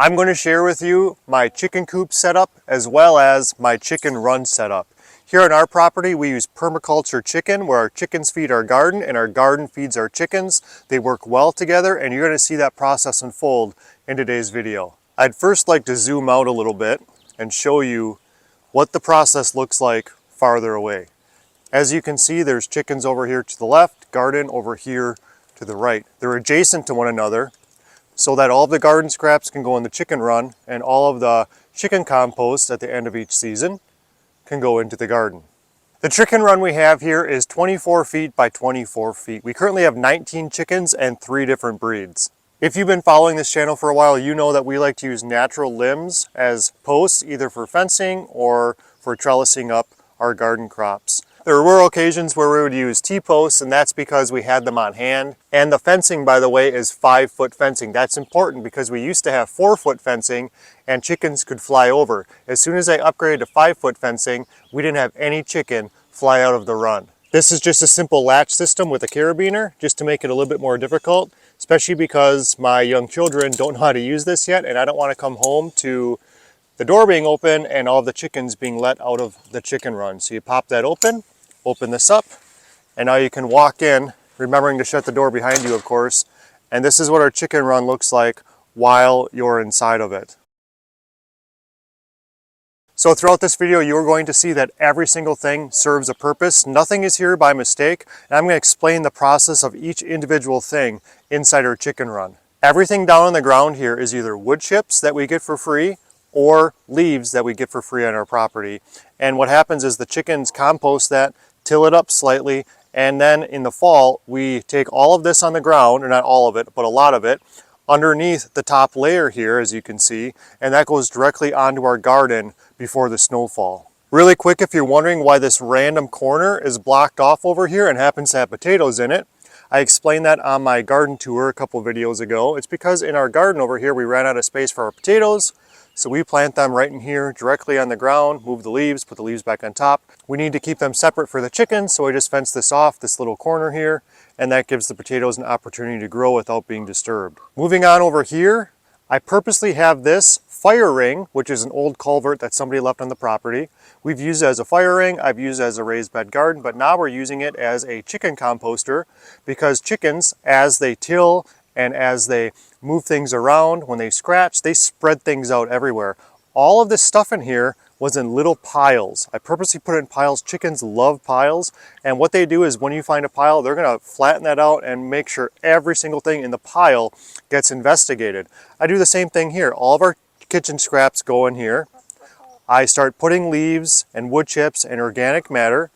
I'm going to share with you my chicken coop setup as well as my chicken run setup. Here on our property we use permaculture chicken, where our chickens feed our garden and our garden feeds our chickens. They work well together and you're going to see that process unfold in today's video. I'd first like to zoom out a little bit and show you what the process looks like farther away. As you can see, there's chickens over here to the left, garden over here to the right. They're adjacent to one another, so that all of the garden scraps can go in the chicken run and all of the chicken compost at the end of each season can go into the garden. The chicken run we have here is 24 feet by 24 feet. We currently have 19 chickens and 3 different breeds. If you've been following this channel for a while, you know that we like to use natural limbs as posts, either for fencing or for trellising up our garden crops. There were occasions where we would use T-posts, and that's because we had them on hand. And the fencing, by the way, is 5-foot fencing. That's important because we used to have 4-foot fencing and chickens could fly over. As soon as I upgraded to 5-foot fencing, we didn't have any chicken fly out of the run. This is just a simple latch system with a carabiner, just to make it a little bit more difficult, especially because my young children don't know how to use this yet, and I don't want to come home to the door being open and all of the chickens being let out of the chicken run. So you pop that open this up, and now you can walk in, remembering to shut the door behind you, of course. And this is what our chicken run looks like while you're inside of it. So throughout this video, you're going to see that every single thing serves a purpose. Nothing is here by mistake, and I'm going to explain the process of each individual thing inside our chicken run. Everything down on the ground here is either wood chips that we get for free or leaves that we get for free on our property. And what happens is the chickens compost that, till it up slightly, and then in the fall we take all of this on the ground, or not all of it, but a lot of it, underneath the top layer here, as you can see, and that goes directly onto our garden before the snowfall. Really quick, if you're wondering why this random corner is blocked off over here and happens to have potatoes in it, I explained that on my garden tour a couple videos ago. It's because in our garden over here we ran out of space for our potatoes, so we plant them right in here, directly on the ground, move the leaves, put the leaves back on top. We need to keep them separate for the chickens, so I just fence this off, this little corner here, and that gives the potatoes an opportunity to grow without being disturbed. Moving on over here, I purposely have this fire ring, which is an old culvert that somebody left on the property. We've used it as a fire ring, I've used it as a raised bed garden, but now we're using it as a chicken composter, because chickens, as they till and as they move things around, when they scratch, they spread things out everywhere. All of this stuff in here was in little piles. I purposely put it in piles. Chickens love piles, and what they do is when you find a pile, they're gonna flatten that out and make sure every single thing in the pile gets investigated. I do the same thing here. All of our kitchen scraps go in here. I start putting leaves and wood chips and organic matter.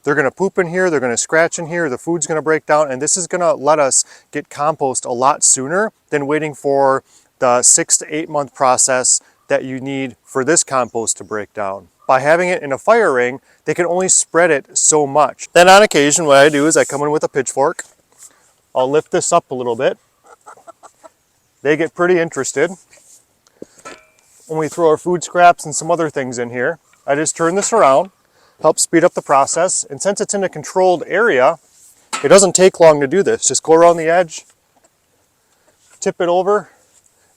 They're going to poop in here, they're going to scratch in here, the food's going to break down, and this is going to let us get compost a lot sooner than waiting for the 6 to 8 month process that you need for this compost to break down. By having it in a fire ring, they can only spread it so much. Then on occasion, what I do is I come in with a pitchfork. I'll lift this up a little bit. They get pretty interested when we throw our food scraps and some other things in here. I just turn this around, help speed up the process, and since it's in a controlled area, it doesn't take long to do this. Just go around the edge, tip it over,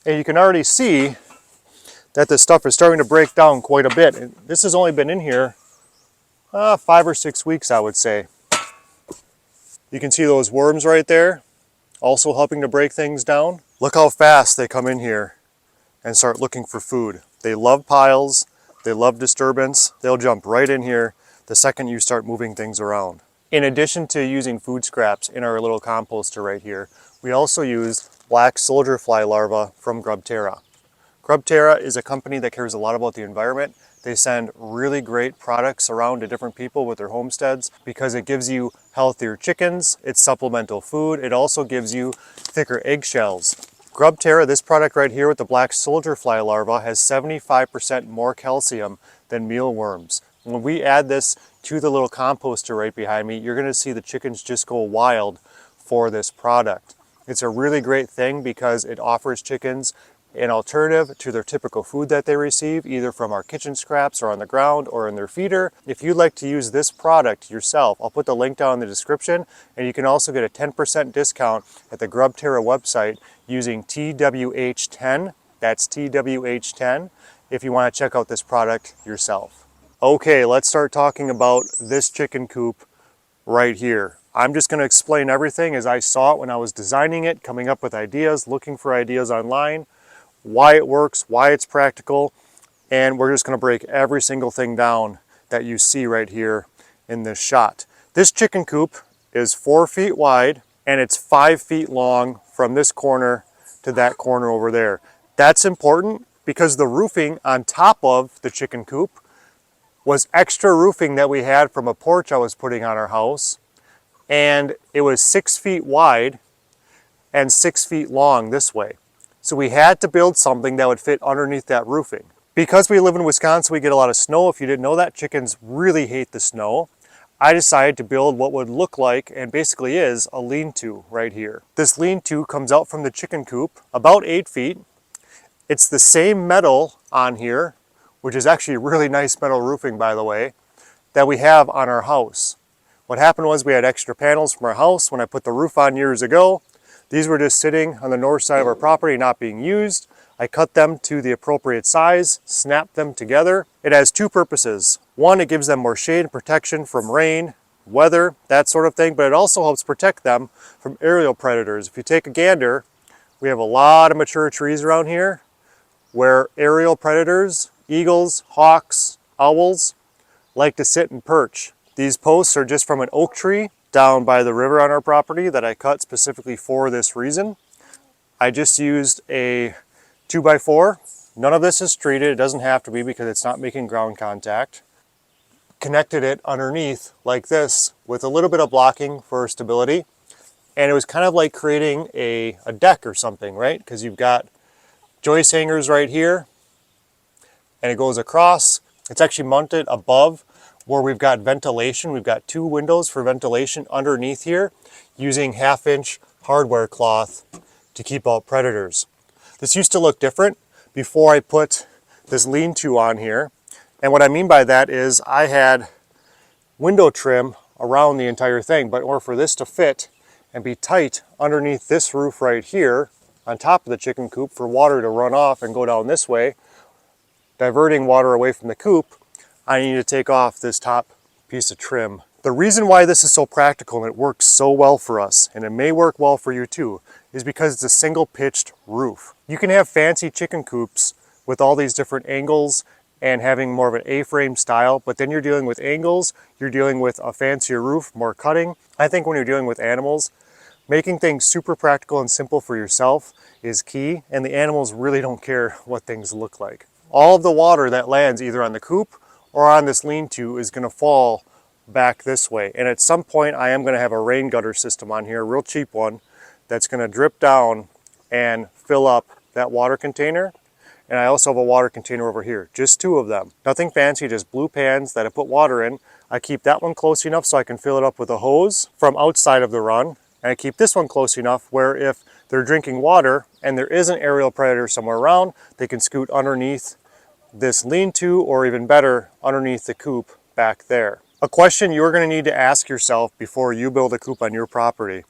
and you can already see that this stuff is starting to break down quite a bit. And this has only been in here 5 or 6 weeks, I would say. You can see those worms right there, also helping to break things down. Look how fast they come in here and start looking for food. They love piles, they love disturbance. They'll jump right in here the second you start moving things around. In addition to using food scraps in our little composter right here, we also use black soldier fly larvae from Grubterra. Grubterra is a company that cares a lot about the environment. They send really great products around to different people with their homesteads because it gives you healthier chickens, it's supplemental food, it also gives you thicker eggshells. Grubterra, this product right here with the black soldier fly larva, has 75% more calcium than mealworms. When we add this to the little composter right behind me, you're going to see the chickens just go wild for this product. It's a really great thing because it offers chickens an alternative to their typical food that they receive, either from our kitchen scraps or on the ground or in their feeder. If you'd like to use this product yourself, I'll put the link down in the description, and you can also get a 10% discount at the Grubterra website using TWH10 That's TWH10 if you want to check out this product yourself. Okay, let's start talking about this chicken coop right here. I'm just going to explain everything as I saw it when I was designing it, coming up with ideas, looking for ideas online, why it works, why it's practical, and we're just going to break every single thing down that you see right here in this shot. This chicken coop is 4 feet wide and it's 5 feet long from this corner to that corner over there. That's important because the roofing on top of the chicken coop was extra roofing that we had from a porch I was putting on our house, and it was 6 feet wide and 6 feet long this way. So we had to build something that would fit underneath that roofing. Because we live in Wisconsin, we get a lot of snow. If you didn't know that, chickens really hate the snow. I decided to build what would look like, and basically is, a lean-to right here. This lean-to comes out from the chicken coop about 8 feet. It's the same metal on here, which is actually really nice metal roofing, by the way, that we have on our house. What happened was we had extra panels from our house when I put the roof on years ago. These were just sitting on the north side of our property, not being used. I cut them to the appropriate size, snapped them together. It has two purposes. One, it gives them more shade and protection from rain, weather, that sort of thing, but it also helps protect them from aerial predators. If you take a gander, we have a lot of mature trees around here where aerial predators, eagles, hawks, owls, like to sit and perch. These posts are just from an oak tree down by the river on our property that I cut specifically for this reason. I just used a 2x4. None of this is treated. It doesn't have to be because it's not making ground contact. Connected it underneath like this with a little bit of blocking for stability. And it was kind of like creating a deck or something, right? Because you've got joist hangers right here and it goes across. It's actually mounted above where we've got ventilation. We've got 2 windows for ventilation underneath here using 1/2 inch hardware cloth to keep out predators. This used to look different before I put this lean-to on here. And what I mean by that is I had window trim around the entire thing, but in order for this to fit and be tight underneath this roof right here on top of the chicken coop for water to run off and go down this way, diverting water away from the coop, I need to take off this top piece of trim. The reason why this is so practical and it works so well for us, and it may work well for you too, is because it's a single pitched roof. You can have fancy chicken coops with all these different angles and having more of an A-frame style, but then you're dealing with angles, you're dealing with a fancier roof, more cutting. I think when you're dealing with animals, making things super practical and simple for yourself is key, and the animals really don't care what things look like. All of the water that lands either on the coop or on this lean-to is going to fall back this way. And at some point I am going to have a rain gutter system on here, a real cheap one, that's going to drip down and fill up that water container. And I also have a water container over here, just 2 of them. Nothing fancy, just blue pans that I put water in. I keep that one close enough so I can fill it up with a hose from outside of the run. And I keep this one close enough where if they're drinking water and there is an aerial predator somewhere around, they can scoot underneath this lean-to, or even better, underneath the coop back there. A question you're going to need to ask yourself before you build a coop on your property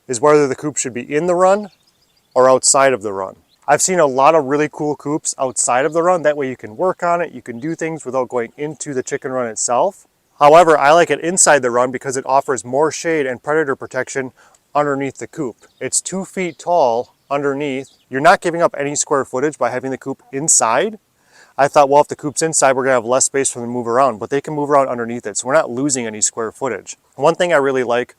is whether the coop should be in the run or outside of the run. I've seen a lot of really cool coops outside of the run. That way you can work on it, you can do things without going into the chicken run itself. However, I like it inside the run because it offers more shade and predator protection underneath the coop. It's 2 feet tall underneath. You're not giving up any square footage by having the coop inside. I thought, well, if the coop's inside, we're gonna have less space for them to move around, but they can move around underneath it, so we're not losing any square footage. One thing I really like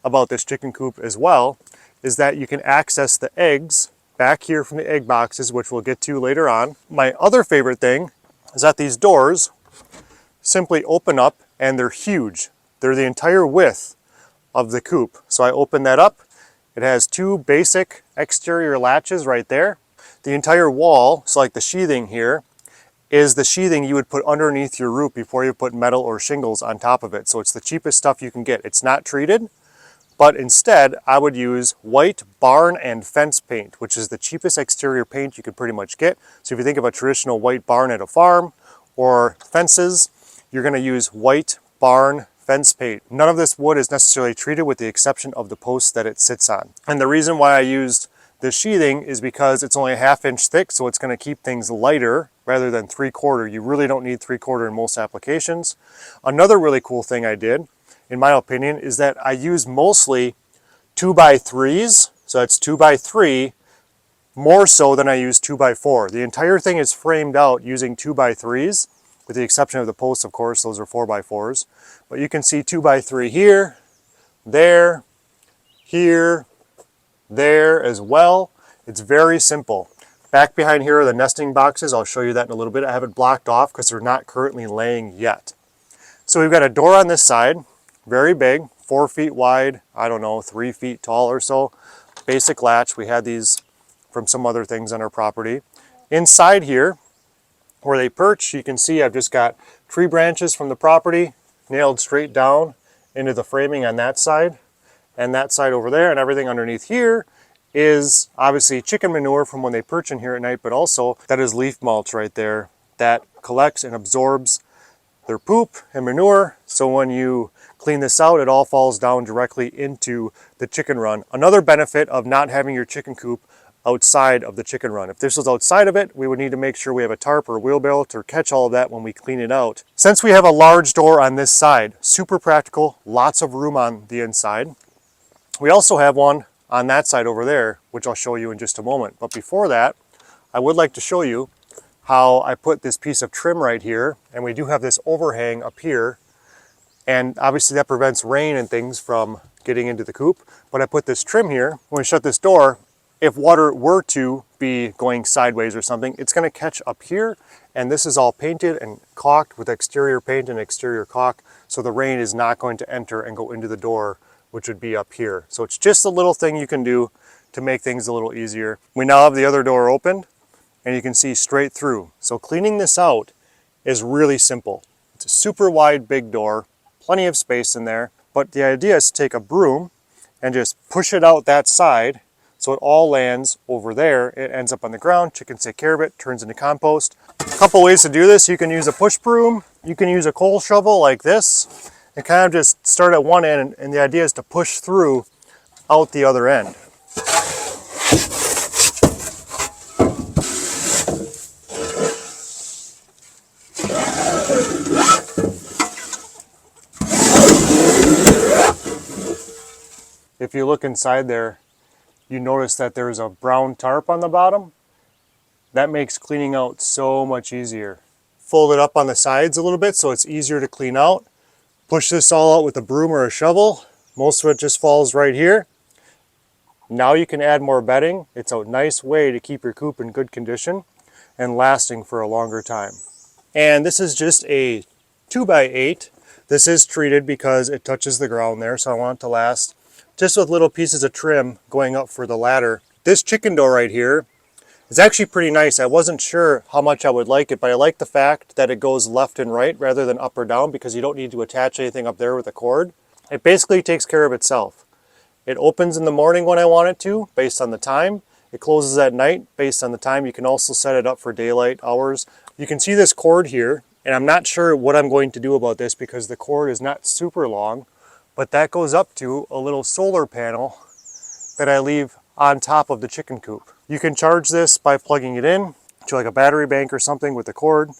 about this chicken coop as well is that you can access the eggs back here from the egg boxes, which we'll get to later on. My other favorite thing is that these doors simply open up and they're huge. They're the entire width of the coop. So I open that up. It has 2 basic exterior latches right there. The entire wall, so like the sheathing here, is the sheathing you would put underneath your roof before you put metal or shingles on top of it. So it's the cheapest stuff you can get. It's not treated, but instead I would use white barn and fence paint, which is the cheapest exterior paint you could pretty much get. So if you think of a traditional white barn at a farm or fences, you're going to use white barn fence paint. None of this wood is necessarily treated with the exception of the posts that it sits on. And the reason why I used The sheathing is because it's only a 1/2 inch thick, so it's going to keep things lighter rather than 3/4. You really don't need 3/4 in most applications. Another really cool thing I did, in my opinion, is that I use mostly 2x3s, so that's 2x3, more so than I use 2x4. The entire thing is framed out using 2x3s, with the exception of the posts, of course, those are 4x4s. But you can see 2x3 here, there, here, there as well. It's very simple. Back behind here are the nesting boxes. I'll show you that in a little bit. I have it blocked off because they're not currently laying yet. So we've got a door on this side, very big, 4 feet wide, I don't know, 3 feet tall or so. Basic latch. We had these from some other things on our property. Inside here, where they perch, you can see I've just got tree branches from the property nailed straight down into the framing on that side and that side over there, and everything underneath here is obviously chicken manure from when they perch in here at night, but also that is leaf mulch right there that collects and absorbs their poop and manure. So when you clean this out, it all falls down directly into the chicken run. Another benefit of not having your chicken coop outside of the chicken run. If this was outside of it, we would need to make sure we have a tarp or a wheelbarrow to catch all of that when we clean it out. Since we have a large door on this side, super practical, lots of room on the inside. We also have one on that side over there, which I'll show you in just a moment. But before that, I would like to show you how I put this piece of trim right here, and we do have this overhang up here, and obviously that prevents rain and things from getting into the coop. But I put this trim here. When we shut this door, if water were to be going sideways or something, it's going to catch up here, and this is all painted and caulked with exterior paint and exterior caulk, so the rain is not going to enter and go into the door, which would be up here. So it's just a little thing you can do to make things a little easier. We now have the other door opened, and you can see straight through. So cleaning this out is really simple. It's a super wide big door, plenty of space in there, but the idea is to take a broom and just push it out that side so it all lands over there. It ends up on the ground, chickens take care of it, turns into compost. A couple ways to do this. You can use a push broom, you can use a coal shovel like this, and kind of just start at one end, and the idea is to push through out the other end. If you look inside there, you notice that there's a brown tarp on the bottom. That makes cleaning out so much easier. Fold it up on the sides a little bit so it's easier to clean out. Push this all out with a broom or a shovel. Most of it just falls right here. Now you can add more bedding. It's a nice way to keep your coop in good condition and lasting for a longer time. And this is just a 2x8. This is treated because it touches the ground there, so I want it to last, just with little pieces of trim going up for the ladder. This chicken door right here is actually pretty nice. I wasn't sure how much I would like it, but I like the fact that it goes left and right rather than up or down, because you don't need to attach anything up there with a cord. It basically takes care of itself. It opens in the morning when I want it to, based on the time. It closes at night based on the time. You can also set it up for daylight hours. You can see this cord here, and I'm not sure what I'm going to do about this because the cord is not super long, but that goes up to a little solar panel that I leave on top of the chicken coop. You can charge this by plugging it in to like a battery bank or something with the cord,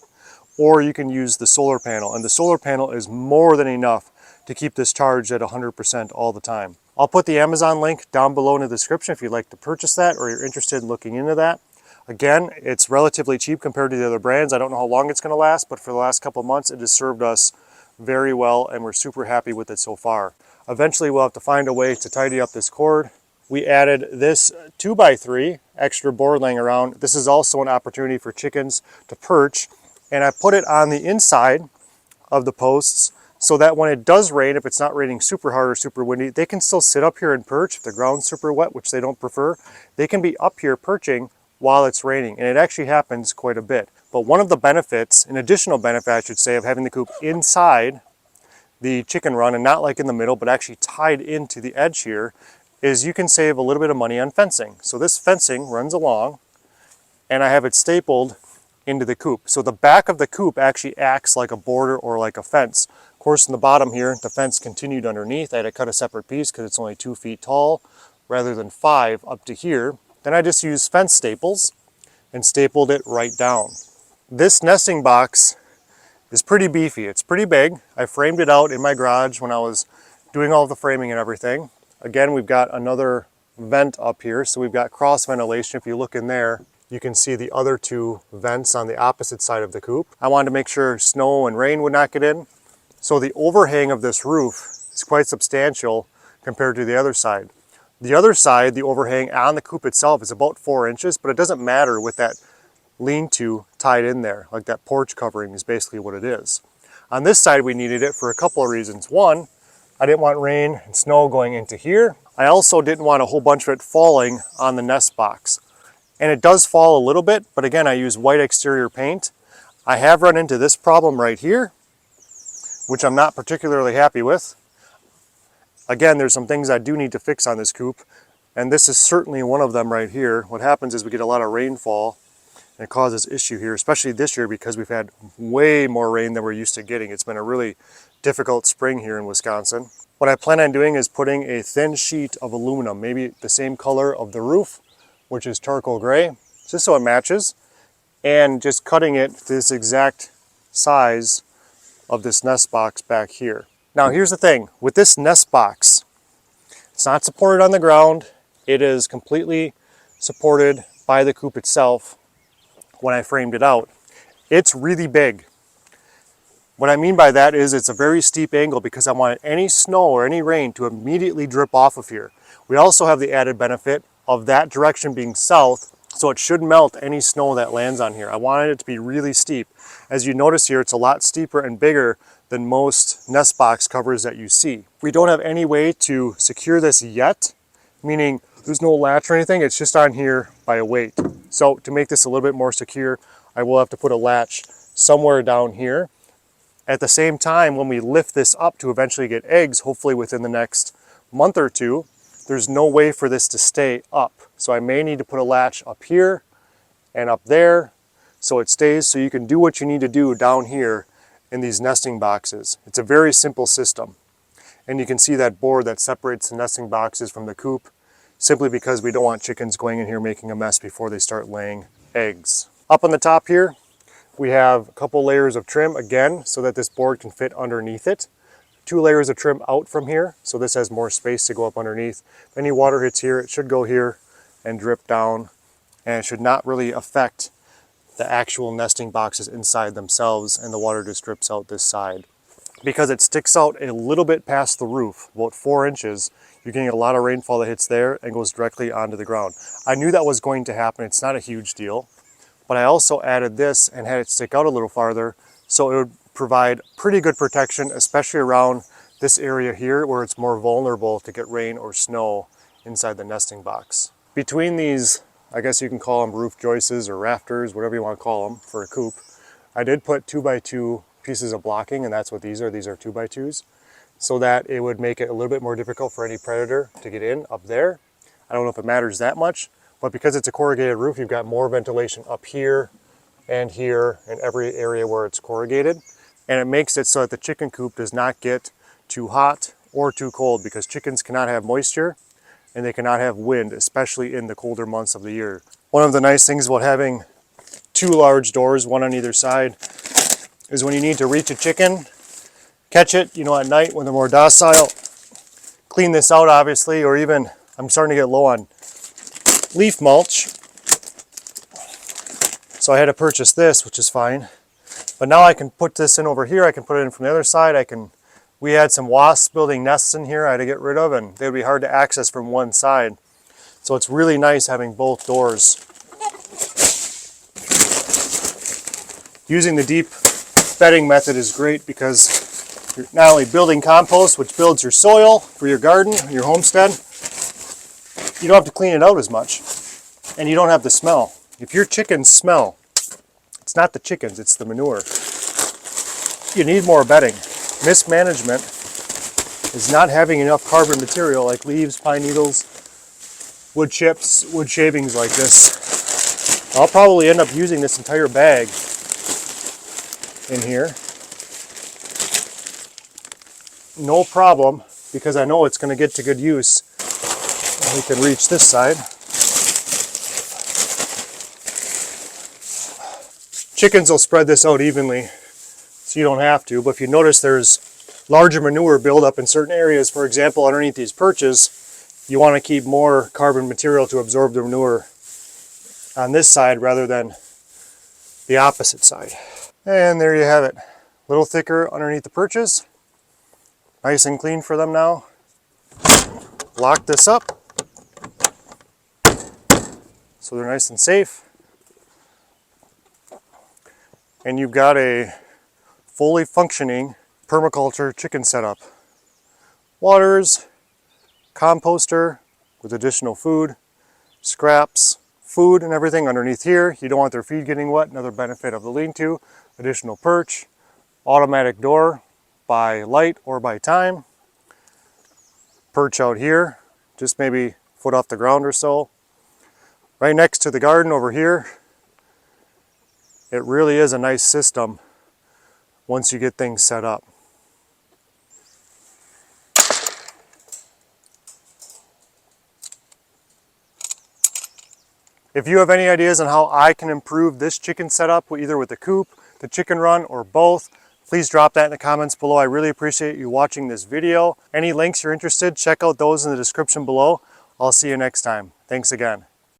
or you can use the solar panel, and the solar panel is more than enough to keep this charged at 100% all the time. I'll put the Amazon link down below in the description if you'd like to purchase that or you're interested in looking into that. Again, it's relatively cheap compared to the other brands. I don't know how long it's going to last, but for the last couple of months it has served us very well, and we're super happy with it so far. Eventually we'll have to find a way to tidy up this cord. We added this 2x3 extra board laying around. This is also an opportunity for chickens to perch, and I put it on the inside of the posts so that when it does rain, if it's not raining super hard or super windy, they can still sit up here and perch. If the ground's super wet, which they don't prefer, they can be up here perching while it's raining, and it actually happens quite a bit. But one of the benefits, an additional benefit I should say, of having the coop inside the chicken run and not like in the middle, but actually tied into the edge here, is you can save a little bit of money on fencing. So this fencing runs along, and I have it stapled into the coop. So the back of the coop actually acts like a border or like a fence. Of course, in the bottom here, the fence continued underneath. I had to cut a separate piece because it's only 2 feet tall rather than 5 up to here Then I just used fence staples and stapled it right down. This nesting box is pretty beefy. It's pretty big. I framed it out in my garage when I was doing all the framing and everything. Again, we've got another vent up here, so we've got cross ventilation. If you look in there, you can see the other two vents on the opposite side of the coop. I wanted to make sure snow and rain would not get in. So the overhang of this roof is quite substantial compared to the other side. The other side, the overhang on the coop itself is about 4 inches, but it doesn't matter with that lean-to tied in there. Like that porch covering is basically what it is. On this side, we needed it for a couple of reasons. One, I didn't want rain and snow going into here. I also didn't want a whole bunch of it falling on the nest box. And it does fall a little bit, but again, I use white exterior paint. I have run into this problem right here, which I'm not particularly happy with. Again, there's some things I do need to fix on this coop, and this is certainly one of them right here. What happens is we get a lot of rainfall, and it causes issue here, especially this year because we've had way more rain than we're used to getting. It's been a really difficult spring here in Wisconsin. What I plan on doing is putting a thin sheet of aluminum, maybe the same color of the roof, which is charcoal gray, just so it matches, and just cutting it to this exact size of this nest box back here. Now here's the thing, with this nest box, it's not supported on the ground. It is completely supported by the coop itself when I framed it out. It's really big. What I mean by that is it's a very steep angle because I want any snow or any rain to immediately drip off of here. We also have the added benefit of that direction being south, so it should melt any snow that lands on here. I wanted it to be really steep. As you notice here, it's a lot steeper and bigger than most nest box covers that you see. We don't have any way to secure this yet, meaning there's no latch or anything, it's just on here by a weight. So to make this a little bit more secure, I will have to put a latch somewhere down here. At the same time, when we lift this up to eventually get eggs, hopefully within the next month or two, there's no way for this to stay up. So I may need to put a latch up here and up there so it stays, so you can do what you need to do down here in these nesting boxes. It's a very simple system. And you can see that board that separates the nesting boxes from the coop, simply because we don't want chickens going in here making a mess before they start laying eggs. Up on the top here, we have a couple layers of trim again, so that this board can fit underneath it. 2 layers of trim out from here, so this has more space to go up underneath. If any water hits here, it should go here and drip down, and it should not really affect the actual nesting boxes inside themselves, and the water just drips out this side. Because it sticks out a little bit past the roof, about 4 inches, you're getting a lot of rainfall that hits there and goes directly onto the ground. I knew that was going to happen. It's not a huge deal. But I also added this and had it stick out a little farther, so it would provide pretty good protection, especially around this area here where it's more vulnerable to get rain or snow inside the nesting box. Between these, I guess you can call them roof joists or rafters, whatever you want to call them for a coop, I did put 2x2 pieces of blocking, and that's what these are. These are 2x2s, so that it would make it a little bit more difficult for any predator to get in up there. I don't know if it matters that much, but because it's a corrugated roof, you've got more ventilation up here and every area where it's corrugated. And it makes it so that the chicken coop does not get too hot or too cold, because chickens cannot have moisture and they cannot have wind, especially in the colder months of the year. One of the nice things about having 2 large doors, one on either side, is when you need to reach a chicken, catch it, at night when they're more docile, clean this out obviously, or even I'm starting to get low on leaf mulch, so I had to purchase this, which is fine. But now I can put this in over here. I can put it in from the other side. We had some wasps building nests in here I had to get rid of, and they'd be hard to access from one side. So it's really nice having both doors. Using the deep bedding method is great because you're not only building compost, which builds your soil for your garden, your homestead, you don't have to clean it out as much, and you don't have the smell. If your chickens smell, it's not the chickens, it's the manure. You need more bedding. Mismanagement is not having enough carbon material like leaves, pine needles, wood chips, wood shavings like this. I'll probably end up using this entire bag in here. No problem, because I know it's going to get to good use. We can reach this side. Chickens will spread this out evenly, so you don't have to. But if you notice, there's larger manure buildup in certain areas. For example, underneath these perches, you want to keep more carbon material to absorb the manure on this side rather than the opposite side. And there you have it. A little thicker underneath the perches. Nice and clean for them now. Lock this up so they're nice and safe. And you've got a fully functioning permaculture chicken setup. Waters, composter with additional food, scraps, food and everything underneath here. You don't want their feed getting wet. Another benefit of the lean-to. Additional perch, automatic door by light or by time. Perch out here, just maybe a foot off the ground or so. Right next to the garden over here. It really is a nice system once you get things set up. If you have any ideas on how I can improve this chicken setup, either with the coop, the chicken run, or both, please drop that in the comments below. I really appreciate you watching this video. Any links you're interested, check out those in the description below. I'll see you next time. Thanks again.